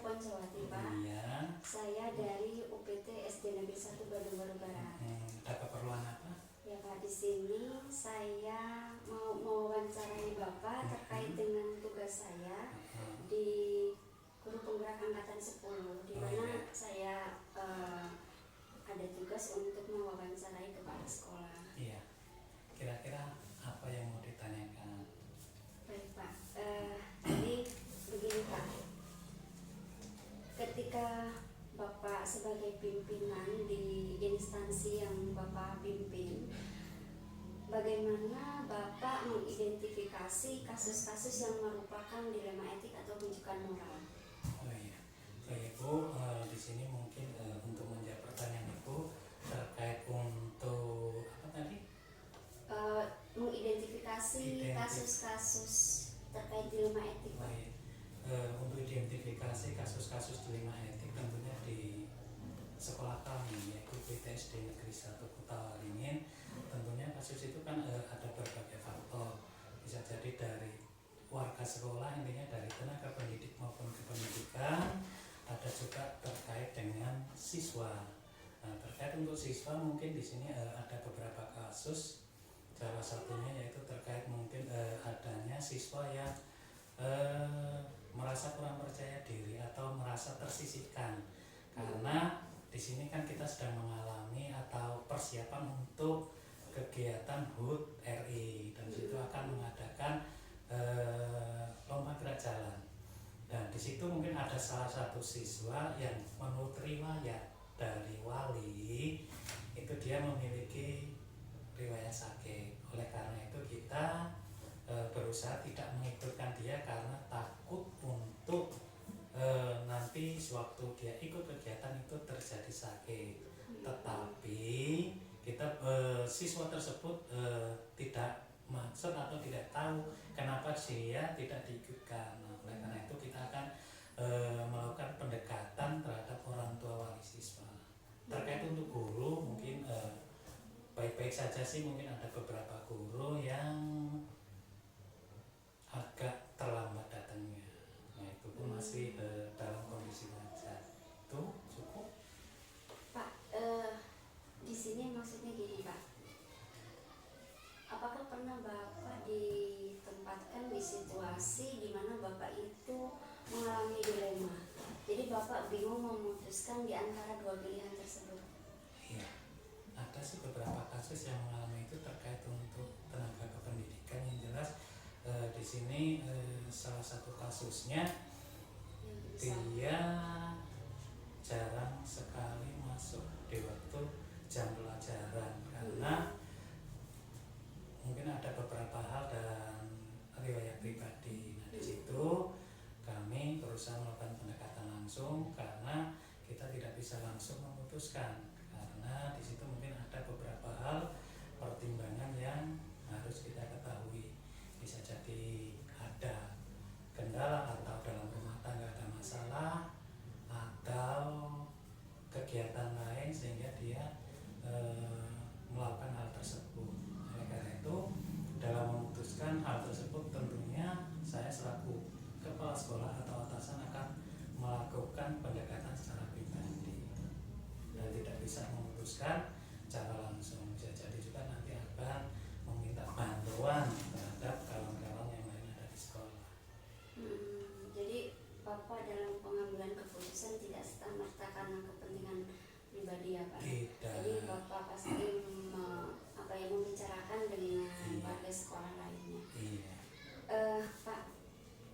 Poncowati, Pak. Iya. Saya dari UPT SD Negeri 1 Bandung Barat Barat. Ada keperluan apa? Ya Pak, di sini saya mau mewawancarai Bapak terkait dengan tugas saya di Guru Penggerak Angkatan 10, di mana saya ada tugas untuk mewawancarai kepala sekolah. Iya. Kira-kira apa yang mau ditanyakan? Baik Pak, jadi begini Pak, ketika Bapak sebagai pimpinan di instansi yang Bapak pimpin, bagaimana Bapak mengidentifikasi kasus-kasus yang merupakan dilema etik atau rujukan moral? Oh iya, baik Ibu, di sini mungkin untuk menjawab pertanyaan Ibu terkait untuk apa tadi? Mengidentifikasi kasus-kasus terkait dilema etik. Baik. Untuk identifikasi kasus-kasus dilema etik tentunya di sekolah kami yaitu PTSD Negeri 1 Kota Waringin. Tentunya kasus itu kan ada berbagai faktor, bisa jadi dari warga sekolah, intinya dari tenaga pendidik maupun kependidikan, ada juga terkait dengan siswa. Nah, terkait untuk siswa mungkin di sini ada beberapa kasus, salah satunya yaitu terkait mungkin adanya siswa yang merasa kurang percaya diri atau merasa tersisihkan, karena di sini kan kita sedang mengalami atau persiapan untuk kegiatan HUT RI, dan situ akan mengadakan lomba gerak jalan. Dan di situ mungkin ada salah satu siswa yang menurut riwayat dari wali itu dia memiliki riwayat sakit. Oleh karena itu kita berusaha tidak mengikutkan dia karena takut untuk nanti sewaktu dia ikut kegiatan itu terjadi sakit. Tetapi kita siswa tersebut tidak maksud atau tidak tahu kenapa dia tidak diikutkan. Nah, oleh karena itu kita akan melakukan pendekatan terhadap orang tua wali siswa. Terkait untuk guru mungkin baik-baik saja sih, mungkin ada beberapa guru yang agak terlambat datangnya. Nah, itu pun masih dalam kondisi wajar. Itu cukup. Pak, di sini maksudnya gini Pak, apakah pernah Bapak ditempatkan di situasi di mana Bapak itu mengalami dilema? Jadi Bapak bingung memutuskan di antara dua pilihan tersebut. Iya, ada sih beberapa kasus yang mengalami itu terkait untuk tenaga kependidikan. Yang jelas di sini salah satu kasusnya dia jarang sekali masuk di waktu jam pelajaran karena mungkin ada beberapa hal dan riwayat pribadi. Nah, di situ kami berusaha melakukan pendekatan langsung karena kita tidak bisa langsung memutuskan, karena di situ mungkin ada beberapa hal pertimbangan yang harus kita ketahui. Bisa jadi ada kendala atau dalam rumah tangga ada masalah atau kegiatan lain sehingga dia melakukan hal tersebut. Oleh karena itu dalam memutuskan hal tersebut tentunya saya selaku kepala sekolah atau atasan akan melakukan pendekatan secara pribadi dan tidak bisa memutuskan secara langsung. Jadi juga nanti akan meminta bantuan terhadap kawan-kawan yang lain ada di sekolah. Jadi Bapak dalam pengambilan keputusan tidak serta-merta karena kepentingan pribadi ya Pak? Tidak. Jadi Bapak pasti membicarakan dengan warga sekolah lainnya. Iya. Pak,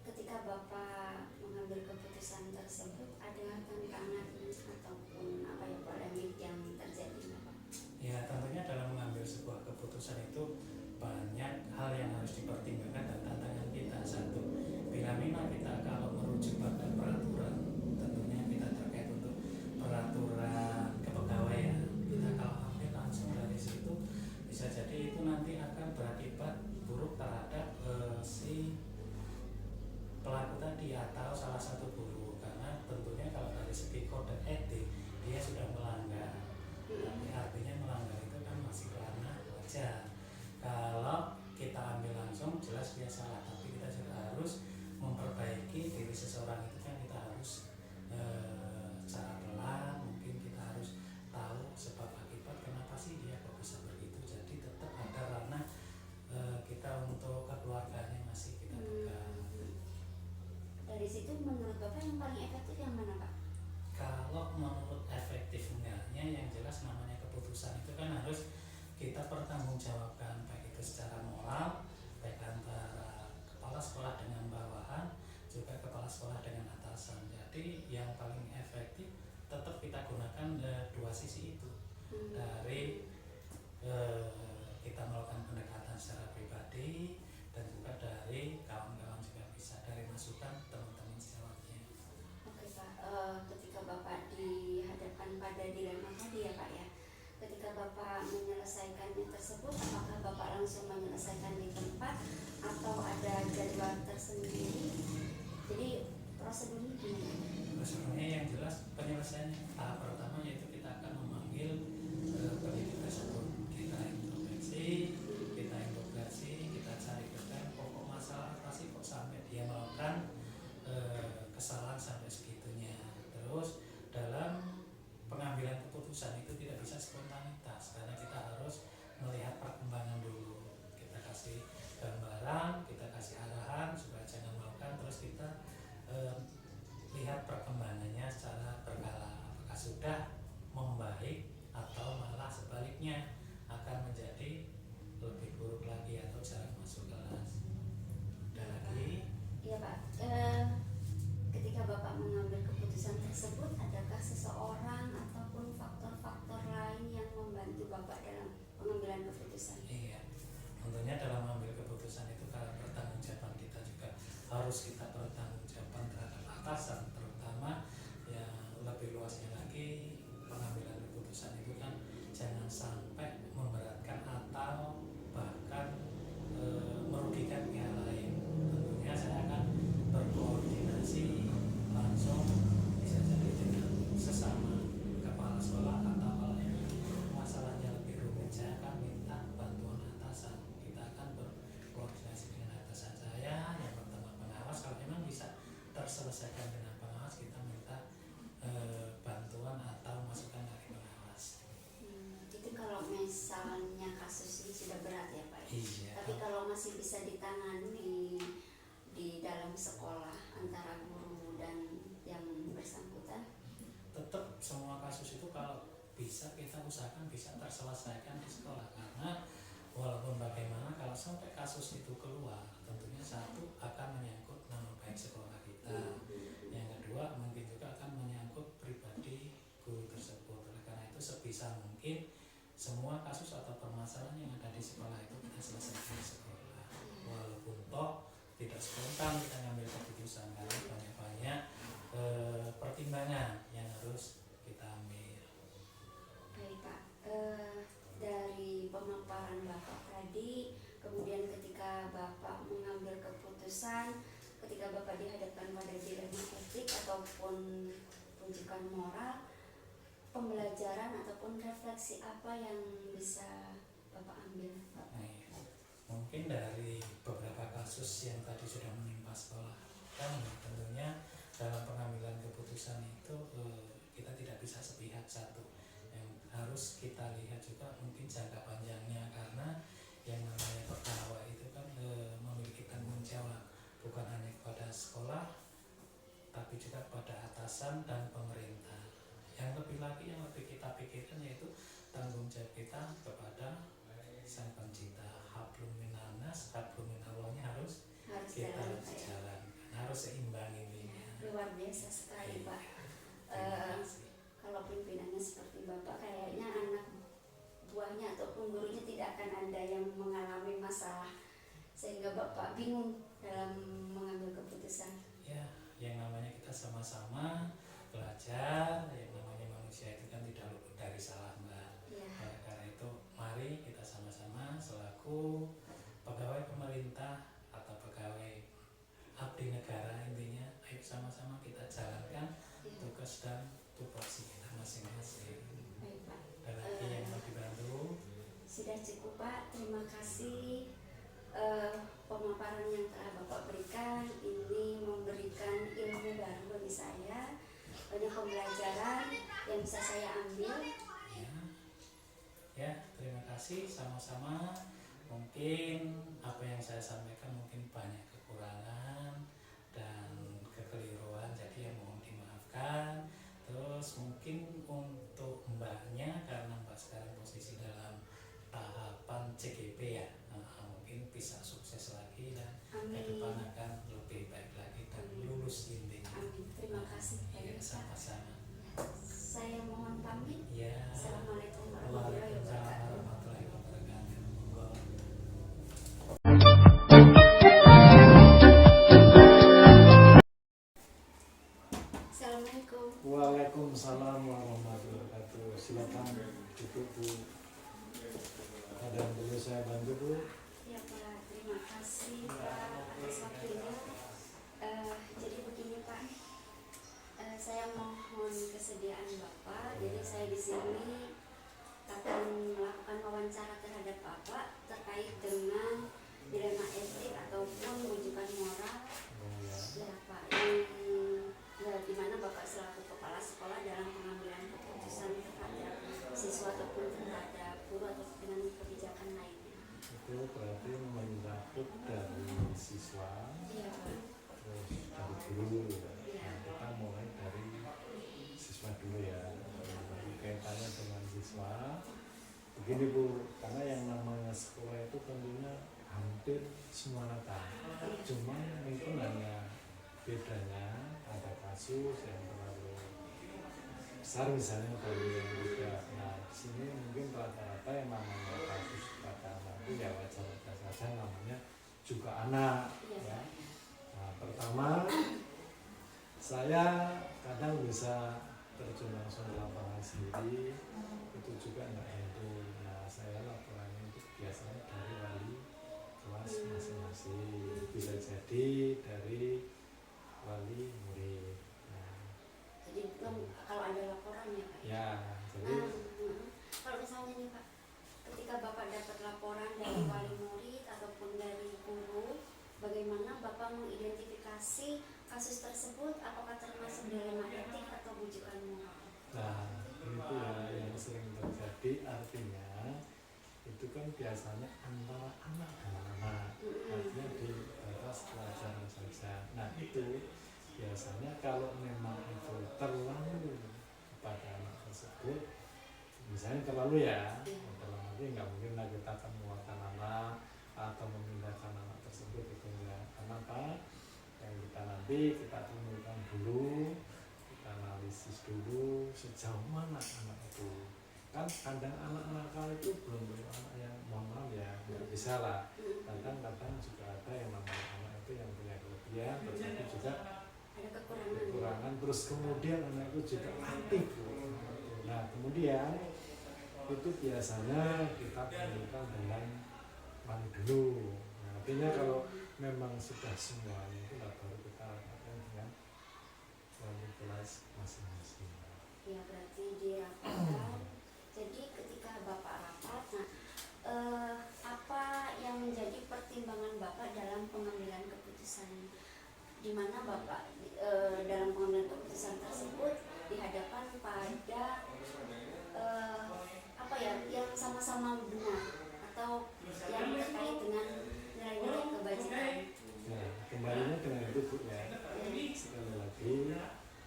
ketika Bapak mengambil keputusan tersebut ada tantangan ataupun polemik yang terjadi Pak? Ya, tentunya dalam mengambil sebuah keputusan itu banyak hal yang harus dipertimbangkan dan tantangan kita. Satu, bila memang kita kalau merujuk pada peraturan, tentunya kita terkait untuk peraturan kepegawaian, kita kalau ambil langsung dari situ bisa jadi itu nanti akan berakibat buruk terhadap si pelaku tadi atau salah satu guru, karena tentunya kalau dari segi kode etik dia sudah melanggar. Tapi artinya melanggar itu kan masih karena wajar. Kalau kita ambil langsung jelas dia kekeluargaannya masih kita pegang. Dari situ menurut Bapak yang paling efektif yang mana Pak? Kalau menurut efektif enggaknya, yang jelas namanya keputusan itu kan harus kita pertanggungjawabkan, baik itu secara moral, baik antara kepala sekolah dengan bawahan, juga kepala sekolah dengan atasan. Jadi yang paling efektif tetap kita gunakan dua sisi itu. Dari kita melakukan pendekatan secara pribadi, dan juga dari kawan-kawan juga bisa, dari masukan teman-teman sejawatnya. Oke Pak, ketika Bapak dihadapkan pada dilema tadi ya Pak ya, ketika Bapak menyelesaikannya tersebut, apakah Bapak langsung menyelesaikan di tempat atau ada jadwal tersendiri? Jadi prosedurnya gimana? Prosedurnya yang jelas penyelesaiannya tahap pertama yaitu kita akan memanggil pendidik tersebut, kita introspeksi, kita interogasi, kita cari detail pokok masalah apa sih kok sampai dia melakukan kesalahan sampai segitunya. Terus dalam pengambilan keputusan itu tidak bisa spontanitas, karena kita harus melihat perkembangan dulu. Kita kasih gambaran, kita kasih arahan supaya jangan melakukan, terus kita lihat perkembangannya secara berkala, apakah sudah membaik atau malah sebaliknya akan menjadi lebih buruk lagi atau jarang masuk kelas. Dan lagi Iya Pak, ketika Bapak mengambil keputusan tersebut, adakah seseorang ataupun faktor-faktor lain yang membantu Bapak dalam pengambilan keputusan? iya, tentunya dalam mengambil keputusan itu kalau pertanggungjawaban kita juga harus kita pertanggungjawabkan terhadap atasan, terutama yang lebih luasnya lagi. Pengambilan keputusan itu kan jangan sampai memberatkan atau bahkan merugikan pihak lain. Tentunya saya akan berkoordinasi langsung, bisa jadi dengan sesama kepala sekolah, atau kalau yang masalahnya lebih rumit saya akan minta bantuan atasan. Kita akan berkoordinasi dengan atasan saya yang pertama pengawas. Kalau memang bisa terselesaikan dengan pengawas, kita minta bantuan atau masukan dari pengawas. Itu kalau misalnya kasusnya sudah berat ya Pak. Iya. Tapi kalau masih bisa ditangani di dalam sekolah antara guru dan yang bersangkutan, Tetap semua kasus itu kalau bisa kita usahakan bisa terselesaikan di sekolah, karena walaupun bagaimana kalau sampai kasus itu keluar, tentunya satu akan menyangkut nama baik sekolah kita, yang kedua mungkin juga akan menyangkut pribadi guru tersebut. Oleh karena itu sebisa mungkin semua kasus atau permasalahan yang ada di sekolah itu kita selesaikan di sekolah, walaupun toh tidak spontan kita ngambil keputusan, karena banyak-banyak pertimbangan yang harus kita ambil. baik Pak. Dari pemaparan Bapak tadi, kemudian ketika Bapak mengambil keputusan, ketika Bapak dihadapkan pada dilema etik ataupun rujukan moral, pembelajaran ataupun refleksi apa yang bisa Bapak ambil Pak? Mungkin dari beberapa kasus yang tadi sudah menimpa sekolah kan, tentunya dalam pengambilan keputusan itu kita tidak bisa sepihak satu, yang harus kita lihat juga mungkin jangka panjangnya, karena yang namanya pegawai itu kan memiliki tanggung jawab bukan hanya kepada sekolah tapi juga kepada atasan dan pemerintah. Yang lebih lagi yang lebih kita pikirkan yaitu tanggung jawab kita kepada Sang Pencipta. Hablum minannas, hablum minallahnya harus kita jalan, harus seimbang intinya. Luar biasa sekali Pak. Kalau pimpinannya seperti Bapak, kayaknya anak buahnya ataupun gurunya tidak akan ada yang mengalami masalah sehingga Bapak bingung dalam mengambil keputusan. Ya, yang namanya kita sama-sama belajar, yang namanya manusia itu kan tidak luput dari salah Mbak. Ya. Karena itu mari kita sama-sama selaku pegawai pemerintah atau pegawai abdi negara, intinya ayo sama-sama kita jalankan tugas dan tupoksi kita masing-masing. Baik Pak. Dan lagi yang mau dibantu Sudah cukup Pak, terima kasih. Pemaparan yang telah Bapak berikan ini memberikan ilmu baru bagi saya, banyak pembelajaran yang bisa saya ambil. ya, terima kasih sama-sama. Mungkin apa yang saya sampaikan mungkin banyak kekurangan dan kekeliruan, jadi ya mohon dimaafkan. Terus mungkin untuk mbaknya, karena mbak sekarang posisi dalam tahapan CGP ya, mungkin bisa sukses lagi dan ke depan Amin. akan lebih baik lagi dan Amin. lulus intinya. Amin. Terima kasih. Ya, Pak. sama-sama. Saya mohon pamit. Ya. Assalamualaikum warahmatullahi Waalaikumsalam wabarakatuh. warahmatullahi wabarakatuh. Monggo. Assalamualaikum. Waalaikumsalam warahmatullahi wabarakatuh. Silakan duduk Bu. Ada yang perlu saya bantu Bu? Ya Pak, terima kasih Pak atas waktunya. Jadi begini Pak, saya mohon kesediaan Bapak. Jadi saya di sini akan melakukan wawancara terhadap Bapak terkait dengan dilema etik ataupun rujukan moral. Oh ya. Ya Pak, yang di mana Bapak selaku kepala sekolah dalam pengambilan keputusan terhadap siswa ataupun terhadap guru atau dengan kebijakan lainnya. Itu berarti mencakup dari siswa, Iya Pak. terus dari guru. Iya. Nah, kita mulai dari siswa dulu ya. Kaitannya dengan siswa. Begini Bu, karena yang namanya sekolah itu tentunya hampir semua rata. Cuma mungkin hanya bedanya ada kasus yang terlalu besar misalnya dari yang tidak. Nah di sini mungkin rata-rata yang namanya kasus pada anak itu ya wajar-wajar saja, namanya juga anak ya. Nah pertama saya kadang bisa terjun langsung ke lapangan sendiri, itu juga nggak tentu. Nah saya laporannya itu biasanya dari wali kelas masing-masing, bisa jadi dari wali murid. Nah, Jadi kalau ada laporan ya Pak. ya jadi Kalau misalnya nih Pak, ketika Bapak dapat laporan dari wali murid ataupun dari guru, bagaimana Bapak mengidentifikasi kasus tersebut, apakah termasuk dilema etik atau rujukan moral? nah itu ya yang sering terjadi, artinya itu kan biasanya antara anak dengan anak, artinya di batas pelajaran saja. Nah itu biasanya kalau memang itu terlalu kepada anak tersebut, misalnya terlalu ya, dalam arti nggak mungkin lah kita akan mengeluarkan anak atau memindahkan anak tersebut, itu enggak. Kenapa? Yang kita nanti kita temukan dulu, kita analisis dulu sejauh mana anak itu. Kan kadang anak nakal itu belum tentu anak yang mohon maaf ya nggak bisa lah. Kadang-kadang juga ada yang namanya anak itu yang punya kelebihan, tetapi juga Ada kekurangan. kekurangan, terus kemudian anak itu juga aktif. Nah kemudian itu biasanya kita temukan dengan wali dulu. Nah, artinya kalau memang sudah semuanya itu baru kita lakukan dengan wali kelas masing-masing. Ya berarti dirapatkan. Jadi ketika Bapak rapat, apa yang menjadi pertimbangan Bapak dalam pengambilan keputusan, di mana Bapak dalam pengambilan keputusan tersebut dihadapkan pada apa ya, yang sama-sama benar atau yang terkait dengan nilai-nilai kebajikan. Nah kembalinya dengan itu Bu ya, sekali lagi,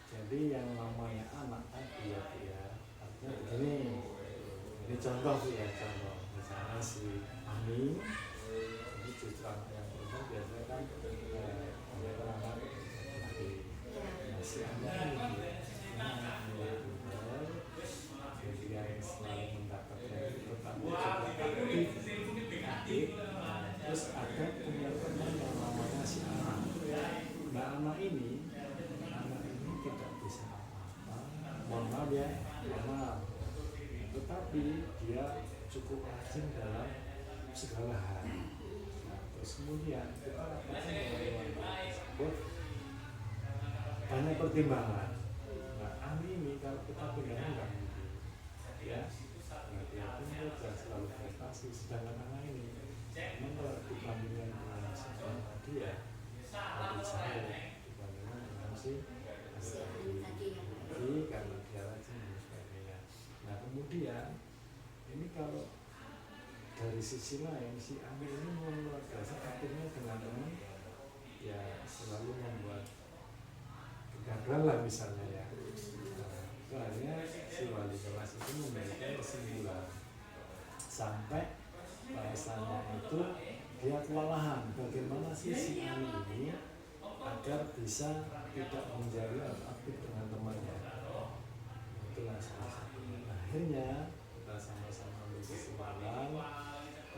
jadi yang namanya anak tadi ya Bu ya, artinya begini, ini contoh Bu ya, contoh misalnya si Ami, ini justru anak yang perempuan biasanya kan mereka anak laki. Nah si Ami ini anak nilai pintar, jadi yang selalu mendapatkan itu, tetapi juga aktif. Nah, terus ada punya teman yang namanya si anak. Nah anak ini tidak bisa apa-apa, mohon maaf ya, mohon maaf, tetapi dia cukup rajin dalam segala hal. Nah terus kemudian kita lakukan dengan tersebut banyak pertimbangan. Nah Ami ini kalau kita pindahnya nggak mungkin ya, nah dia pintar dan selalu prestasi, sedangkan anak ini memang kalau dibandingkan dengan siswa tadi ya lebih jauh dibandingkan dengan si Tadi ya Pak. karena dia rajin dan sebagainya. Nah kemudian ini kalau dari di sisi lain si Ami ini luar biasa aktifnya dengan teman, ya selalu membuat kegagalan misalnya ya. Nah, itu akhirnya si wali kelas itu memberikan kesimpulan sampai bahasanya itu dia kewalahan bagaimana sih si Ami ini agar bisa tidak menjadi aktif dengan temannya. Itulah salah satunya. Akhirnya kita sama-sama ambil kesimpulan,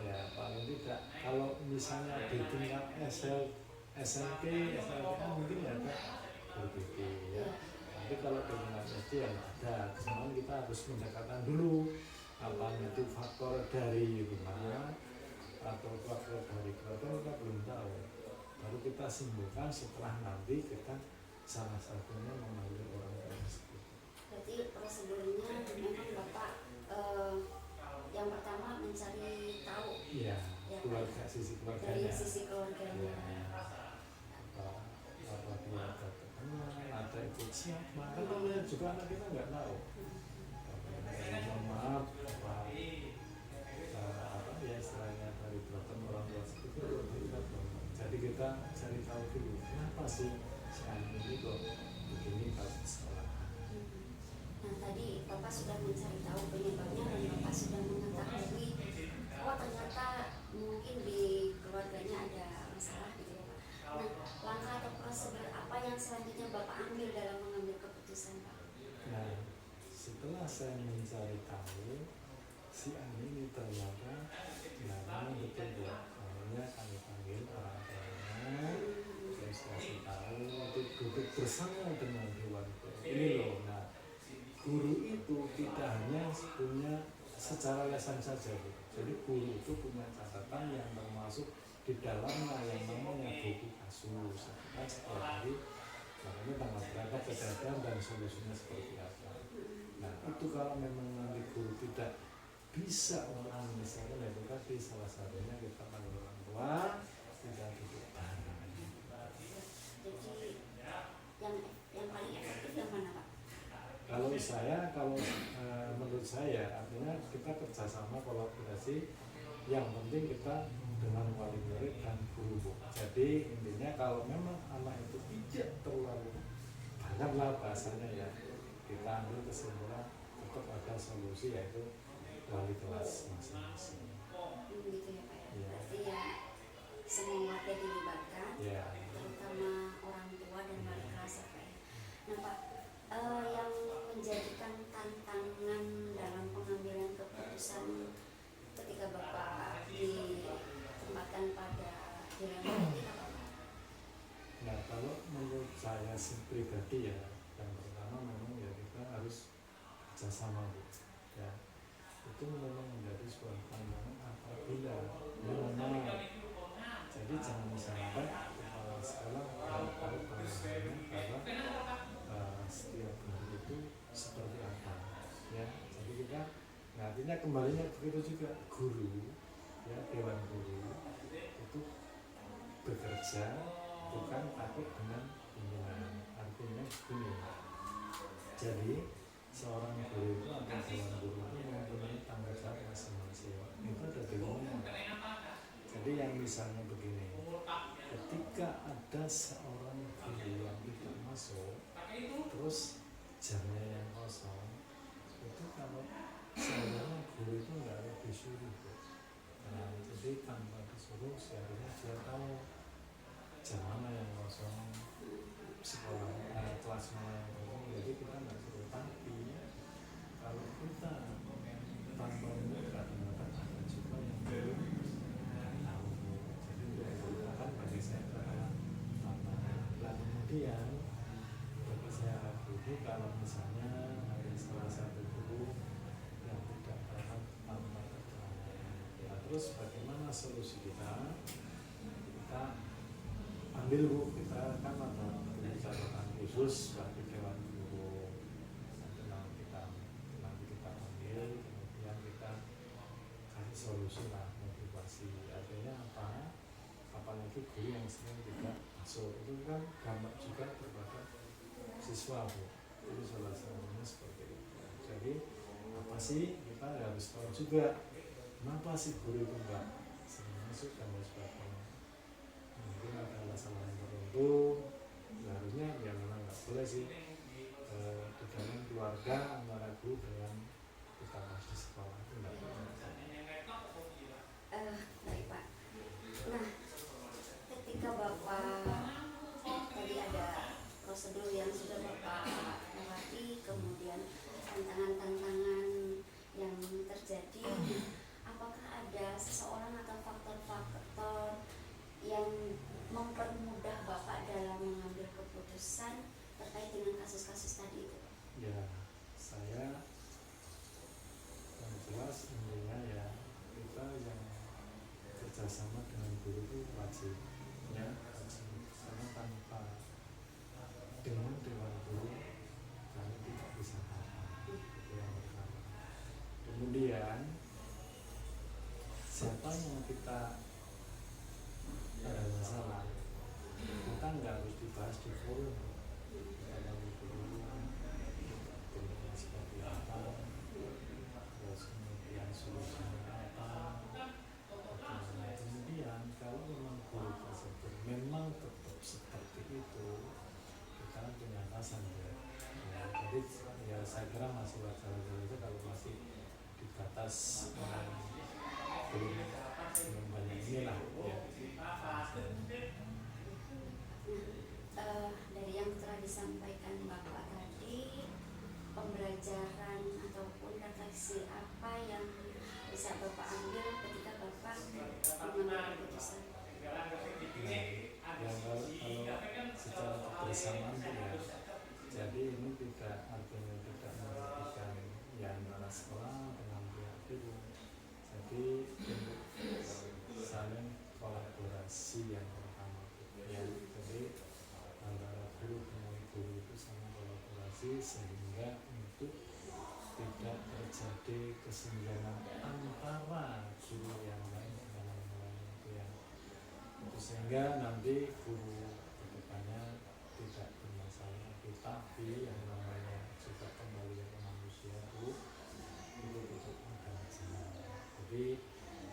ya paling tidak kalau misalnya di tingkat SMP, SMA mungkin ya Kak berbeda ya. Tapi kalau di tingkat SD ya ada, cuman kita harus mendekatkan dulu apa itu faktor dari rumah atau faktor dari keluarga, kita belum tahu. Baru kita simpulkan setelah nanti kita salah satunya memanggil orang tersebut. Berarti prosedurnya memang Bapak yang pertama mencari tahu Iya, ya, keluarga, sisi keluarganya. dari sisi keluarganya. Ya, apa dia ada teman, ada ikut siapa, kan namanya juga anak kita nggak tahu. Mohon maaf, apa ya istilahnya dari belakang orang tua itu kita belum. Jadi kita cari tahu dulu kenapa sih si anak ini kok begini pas sekolah. Nah tadi Bapak sudah mencari tahu penyebabnya dan Bapak sudah mengetahui oh ternyata mungkin di keluarganya ada masalah gitu ya Pak. Nah langkah atau prosedur apa yang selanjutnya Bapak ambil dalam mengambil keputusan Pak? Nah setelah saya mencari tahu si Ani ini ternyata memang betul ya, makanya kami panggil orang tuanya, terus kasih tahu itu duduk bersama dengan dewan guru ini loh. Nah guru itu tidak hanya punya secara lesan saja, Bu. Jadi guru itu punya catatan yang termasuk di dalamnya yang namanya buku kasus. Kan setiap hari makanya tanggal berapa kejadian dan solusinya seperti apa. Nah itu kalau memang nanti guru tidak bisa orang misalnya itu tadi salah satunya kita panggil orang tua, kita duduk bareng. Jadi yang paling efektif yang mana Pak? Kalau menurut saya artinya kita kerjasama kolaborasi, yang penting kita dengan wali murid dan guru. Jadi intinya kalau memang anak itu tidak terlalu banyak bahasanya ya, kita ambil kesimpulan tetap ada solusi yaitu wali kelas masing-masing. Gitu ya Pak ya. Ya. Berarti ya semua warga dilibatkan, Ya. terutama orang tua dan wali kelas ya Pak ya. Nah Pak, yang menjadikan tantangan dalam pengambilan keputusan ketika Bapak ditempatkan pada dilema ini apa Pak? Nah kalau menurut saya pribadi ya, yang pertama memang ya kita harus kerjasama Bu. Ya. Itu memang menjadi sebuah tantangan apabila memang jadi jangan sampai kepala sekolah tahu bahwa setiap hari itu seperti apa ya. Jadi kita artinya kembalinya begitu juga guru ya, dewan guru itu bekerja bukan takut dengan pimpinan. Artinya begini, jadi seorang guru itu atau dewan guru itu mempunyai tanggung jawab masing-masing. Itu ada di mana. Jadi yang misalnya begini, ketika ada seorang guru yang tidak masuk, terus jamnya yang kosong, itu kalau sebenarnya guru itu nggak ada disuruh. Nah, jadi tanpa disuruh seharusnya dia tahu jam mana yang kosong, sekolah kelas mana yang kosong. Jadi kita nggak suruh, tapi kalau kita tanpa membuka kadang-kadang ada juga yang belum tahu. Jadi kan bagi saya adalah lalu kemudian bagi saya guru kalau misalnya ada salah satu guru yang tidak dapat tanpa keterangan, nah, terus bagaimana solusi kita? Kita ambil Bu, kita kan ada catatan khusus bagi dewan guru. Nanti kita ambil, kemudian kita kasih solusi lah, motivasi. Artinya apa? Apalagi guru yang sering tidak masuk, itu kan dampak juga kepada siswa Bu. Itu salah satunya seperti itu. Jadi apa sih kita harus tahu juga kenapa sih guru itu nggak sering masuk dan lain sebagainya. Mungkin ada alasan tertentu, harusnya ya memang nggak boleh sih di dalam keluarga antara guru dengan kita pas di sekolah itu nggak boleh. Baik Pak. Nah, ketika Bapak tadi ada prosedur yang sudah Bapak lewati, kemudian tantangan-tantangan yang terjadi, apakah ada seseorang atau faktor-faktor yang mempermudah Bapak dalam mengambil keputusan terkait dengan kasus-kasus tadi itu? Ya, saya yang jelas intinya ya kita yang kerjasama dengan guru itu wajib ya, wajib. Karena tanpa dengan dewan guru kami tidak bisa apa-apa. Itu yang pertama. Kemudian siapa yang kita ada masalah, kita nggak harus dibahas di forum. Dalam forum bentuknya seperti apa, terus kemudian solusinya apa. Kemudian kalau memang guru tersebut memang tetap seperti itu, kita punya alasan ya. Jadi ya saya kira masih wajar saja kalau masih di batas belum banyak inilah ya. Dari yang telah disampaikan Bapak tadi, pembelajaran ataupun refleksi apa yang bisa Bapak ambil ketika Bapak mengambil keputusan? Ya kalau secara kebersamaan ya, jadi ini tidak artinya tidak merugikan ya antara sekolah dengan pihak guru. Jadi untuk saling kolaborasi yang pertama ya. Jadi antara guru dengan guru itu saling kolaborasi sehingga untuk tidak terjadi kesenjangan antara guru yang lain dengan yang lain itu ya. Itu sehingga nanti guru kedepannya tidak bermasalah, tapi yang namanya juga kembali ke manusia itu tetap ada masalah. Jadi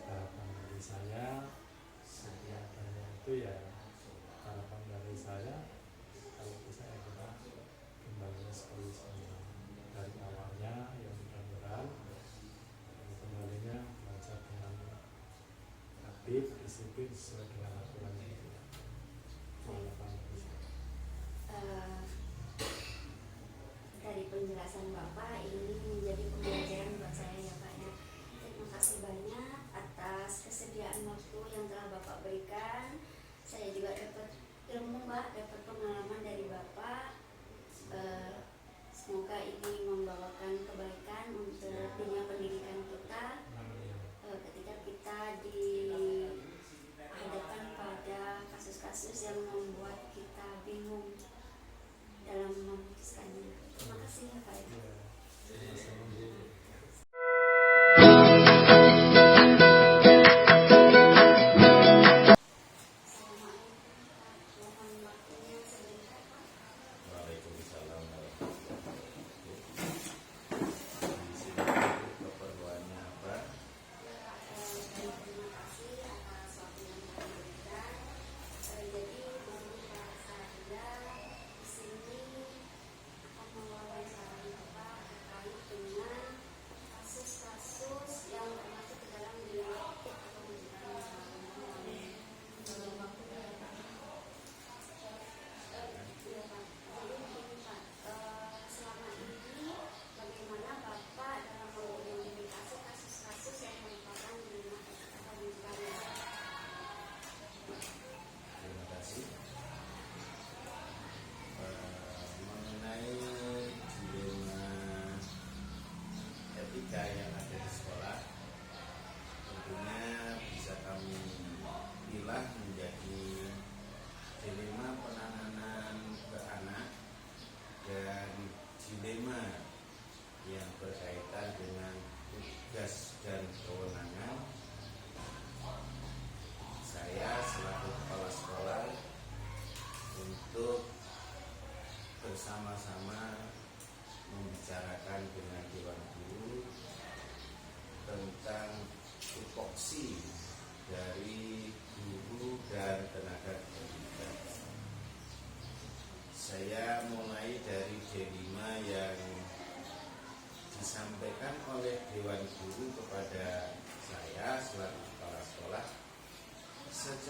harapan dari saya setiap hanya itu ya, harapan dari saya kalau bisa ya kita kembali seperti semula dari awalnya yang mudah-mudahan kembalinya belajar dengan aktif, disiplin sesuai dengan aturan itu. Harapan dari saya. Dari penjelasan Bapak ini menjadi pembelajaran buat saya ya Pak ya. Terima kasih banyak atas kesediaan waktu yang telah Bapak berikan. Saya juga dapat ilmu Pak, dapat pengalaman dari Bapak. Semoga ini membawakan kebaikan untuk dunia pendidikan kita. Ketika kita dihadapkan pada kasus-kasus yang membuat kita bingung dalam memutuskannya. Terima kasih ya Pak. Waalaikumsalam warahmatullahi wabarakatuh. Di sini keperluannya apa? Terima kasih atas waktu yang telah diberikan. Jadi menurut saya di sini akan mewawancarai Bapak terkait dengan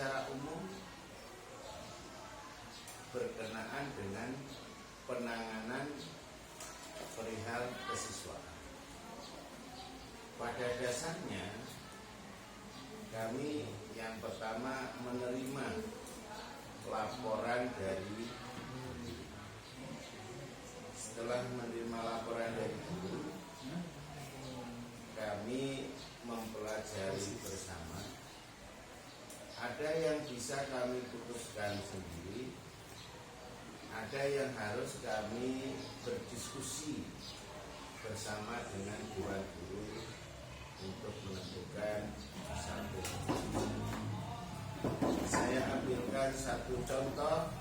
secara umum berkenaan dengan penanganan perihal kesiswaan. Pada dasarnya kami yang pertama menerima laporan dari guru. Setelah menerima laporan dari guru, kami mempelajari bersama. Ada yang bisa kami putuskan sendiri, ada yang harus kami berdiskusi bersama dengan dewan guru untuk menentukan satu. Saya ambilkan satu contoh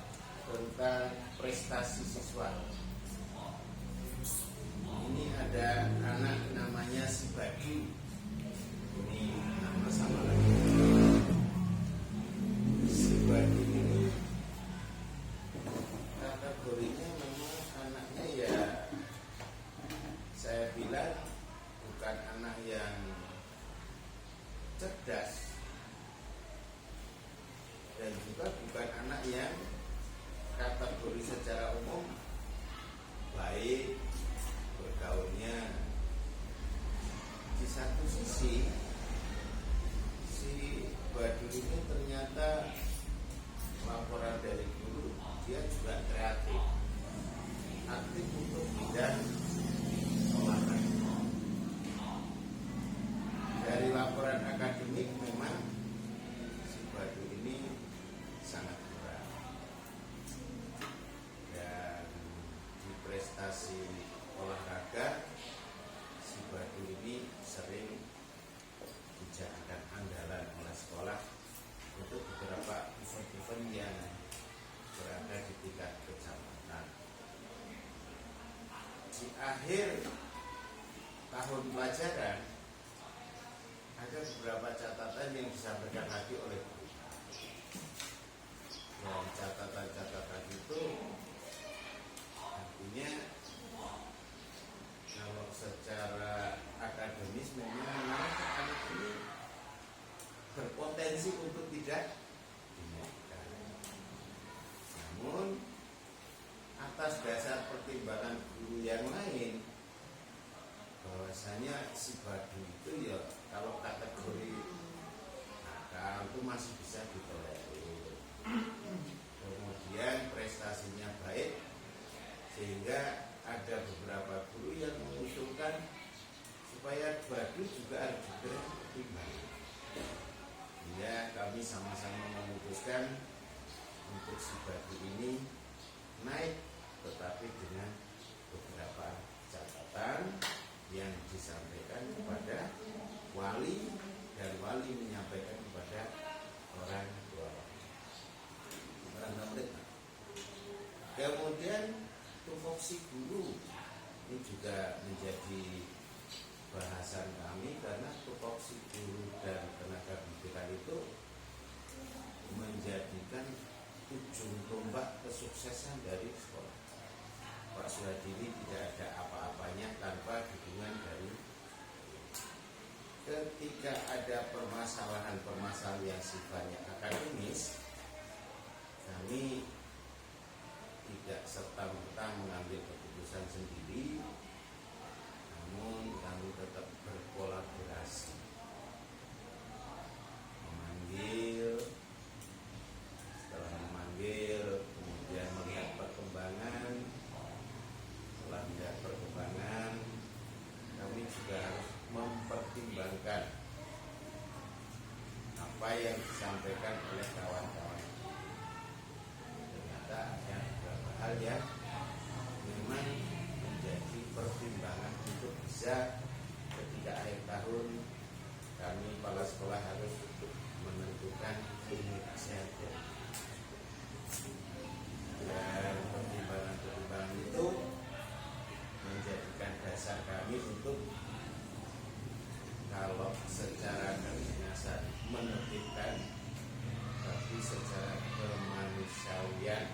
tentang prestasi siswa. Ini ada anak namanya si Bagi. Ini nama samaran. Si Bagi ini kategorinya memang anaknya ya, saya bilang bukan anak yang cerdas dan juga bukan anak yang kategori secara umum baik bergaulnya. Di satu sisi si Badul ini ternyata laporan dari guru dia juga kreatif, aktif untuk bidang olahraga. Dari laporan akademik memang si Badul ini sangat kurang, dan di prestasi olahraga si Badul ini sering dijadikan andalan oleh sekolah untuk beberapa event-event yang berada di tingkat kecamatan. Di akhir tahun pelajaran ada beberapa catatan yang disampaikan lagi oleh guru. Dan catatan-catatan itu artinya kalau secara akademis memang anak ini berpotensi untuk tidak dinaikkan. Namun atas dasar pertimbangan guru yang lain, bahwasanya si Badu itu ya kalau kategori nakal itu masih bisa ditolerir. Kemudian prestasinya baik, sehingga ada beberapa guru yang mengusulkan supaya Badu juga harus dipertimbangkan. Ya, kami sama-sama memutuskan untuk si Badu ini naik, tetapi dengan beberapa catatan yang disampaikan kepada wali, dan wali menyampaikan kepada orang tua. Kemudian tupoksi guru ini juga menjadi bahasan kami, karena tupoksi guru dan tenaga pendidikan itu menjadikan ujung tombak kesuksesan dari sekolah. Pak Suhadiri tidak ada apa-apanya tanpa dukungan dari. Ketika ada permasalahan-permasalahan yang sifatnya akademis, kami tidak serta-merta mengambil keputusan sendiri, namun kami tetap berkolaborasi, setelah memanggil, kemudian melihat perkembangan. Setelah melihat perkembangan, kami juga harus mempertimbangkan apa yang disampaikan oleh kawan-kawan. Ternyata ada beberapa hal yang memang menjadi pertimbangan untuk bisa ketika akhir tahun kami kepala sekolah harus menentukan unit kesehatan. Dan pertimbangan-pertimbangan itu menjadikan dasar kami untuk kalau secara kedinasan menertibkan, tapi secara kemanusiaan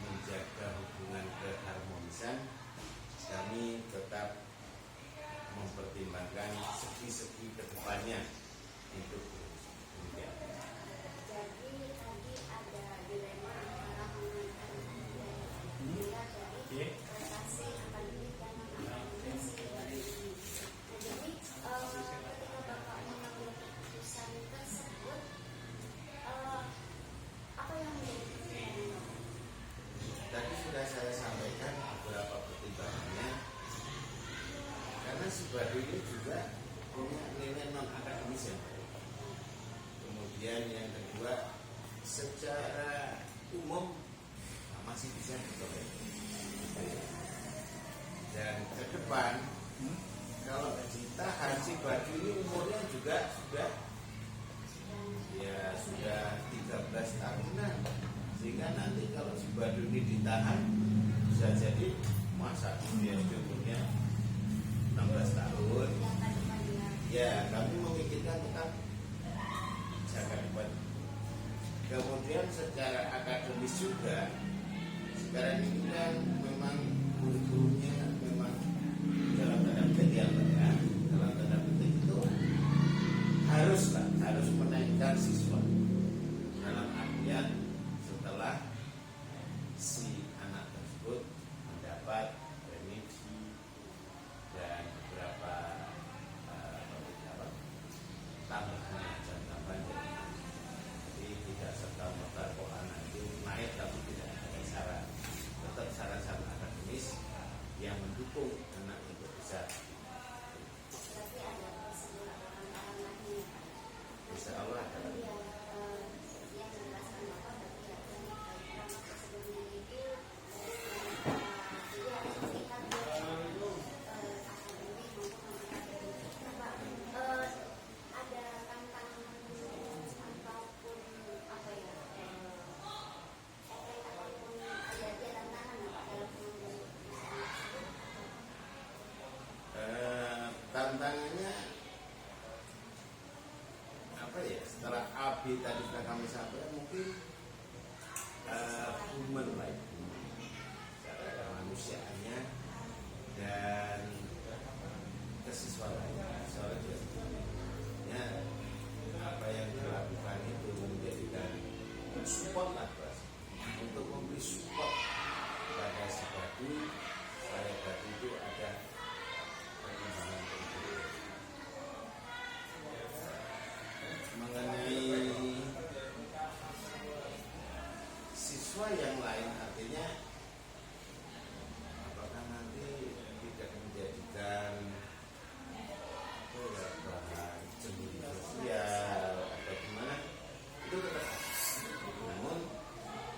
menjaga hubungan keharmonisan, kami tetap mempertimbangkan segi-segi kedepannya untuk pendidikan. Baduy ini juga punya nilai non akademis yang baik. Kemudian yang kedua, secara umum masih bisa ditolerir. Dan ke depan kalau ditahan si Baduy ini umurnya juga sudah 13 tahunan, sehingga nanti kalau si Baduy ini ditahan bisa jadi masa dia umurnya 16 tahun. Ya, kami memikirkan tetap jaga depan. Kemudian secara akademis juga sekarang ini kan memang kurikulumnya memang dalam tanda petik ya, dalam tanda petik itu harus menaikkan siswa dalam artian setelah si anak tersebut mendapat remisi dan beberapa tambahan jam tambahan, jadi tidak serta merta kok anak itu naik tapi tidak ada syarat, tetap syarat-syarat akademis yang mendukung anak untuk bisa. Berarti ada prosedur atau tantangan lagi ya Pak? Insya Allah ada. Yang menjelaskan Bapak berarti ada prosedurnya itu jadi harus tingkat akademik maupun non-akademik. Nah Pak, ada tantangan ataupun apa ya, ataupun ada tantangan nggak Pak dalam pengambilan keputusan? Tantangannya apa ya, setelah AB tadi sudah kami sampaikan, mungkin human right, secara kemanusiaannya dan kesiswaan. Soalnya juga sebenarnya apa yang dilakukan itu menjadikan support lah, Mas, untuk memberi support pada si Baduy supaya Baduy itu ada perkembangan politik. Mengenai siswa yang lain, artinya apakah nanti tidak menjadikan bahan cemburu sosial atau gimana, itu tetap ada. Namun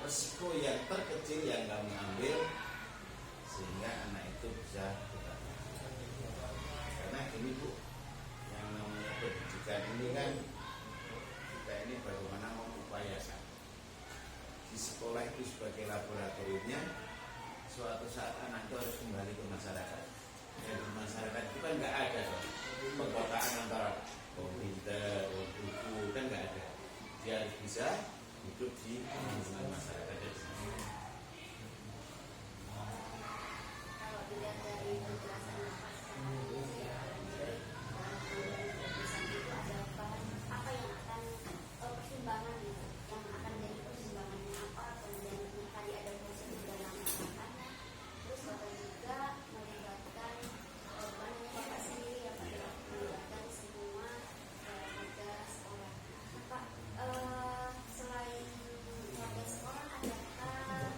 resiko yang terkecil yang kami ambil sehingga anak itu bisa kita, karena gini Bu, yang namanya pendidikan ini kan kita ini bagaimana mengupayakan di sekolah itu sebagai laboratoriumnya, suatu saat anak itu harus kembali ke masyarakat. Dan di masyarakat itu kan nggak ada perkotaan antara pinter, buku, kan nggak ada. Dia harus bisa hidup di lingkungan masyarakat. Kalau dilihat dari penjelasan Bapak sekarang ini ya, dalam pengambilan keputusan itu ada bahan apa yang akan pertimbangan gitu, yang akan jadi pertimbangannya apa, kemudian tadi ada prosedur dalam melaksanakannya, terus Bapak juga melibatkan Bapak sendiri ya Pak, melibatkan semua warga sekolah. Nah Pak, selain warga sekolah, adakah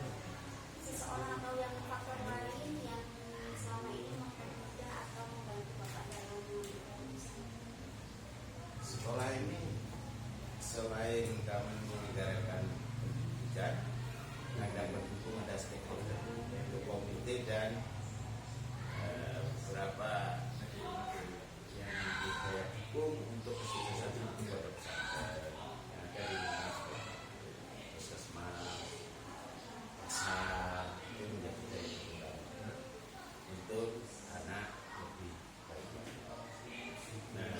seseorang atau yang faktor lain yang selama ini mempermudah atau membantu Bapak dalam mengambil keputusan? Sekolah ini selain kami menyelenggarakan pendidikan, akan mendukung ada stakeholder untuk komite dan beberapa yang kita dukung untuk kesuksesan di pondok pesantren yang ada di sekolah, puskesmas, pasar, itu menjadi daya tunggal untuk anak lebih baik. Nah,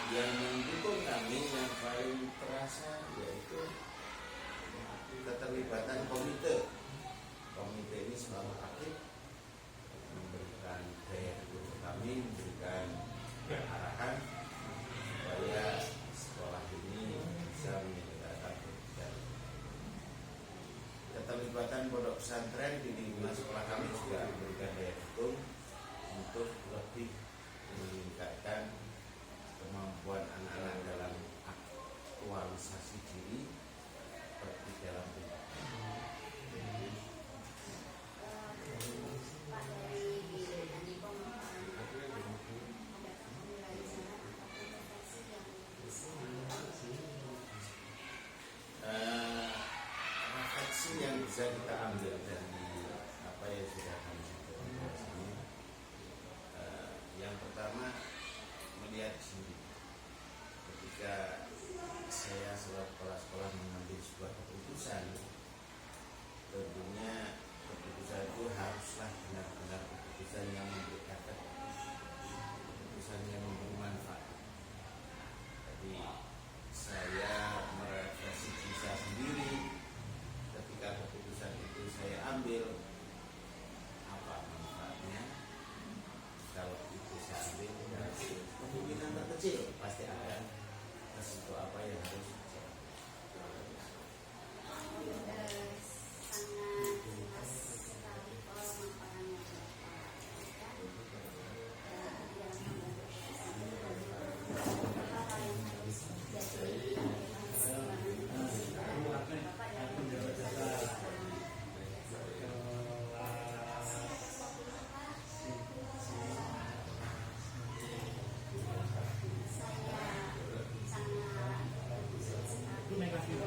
yang mendukung kami yang paling terasa yaitu keterlibatan komite. Komite ini selalu aktif memberikan daya dukung ke kami, memberikan arahan supaya sekolah ini bisa menyelenggarakan pendidikan. Keterlibatan pondok pesantren di lingkungan sekolah kami juga memberikan daya dukung untuk lebih meningkatkan kemampuan anak-anak dalam aktualisasi diri seperti dalam pendidikan. Pak, dari tadi pemaparan Bapak sih yang bisa kita ambil dari apa yang sudah kami sampaikan di sini? Yang pertama, melihat sendiri. Ketika saya selaku kepala sekolah mengambil sebuah keputusan, tentunya keputusan itu haruslah benar-benar keputusan yang memberi efek, keputusan yang memberi manfaat. Jadi saya merefleksi diri saya sendiri ketika keputusan itu saya ambil, apa manfaatnya. Kalau itu saya ambil, kemungkinan terkecil pasti akan resiko apa yang harus saya ambil. Sangat jelas sekali pemaparannya Bapak. Yang apa yang harus jadi Bapak yang Terima kasih.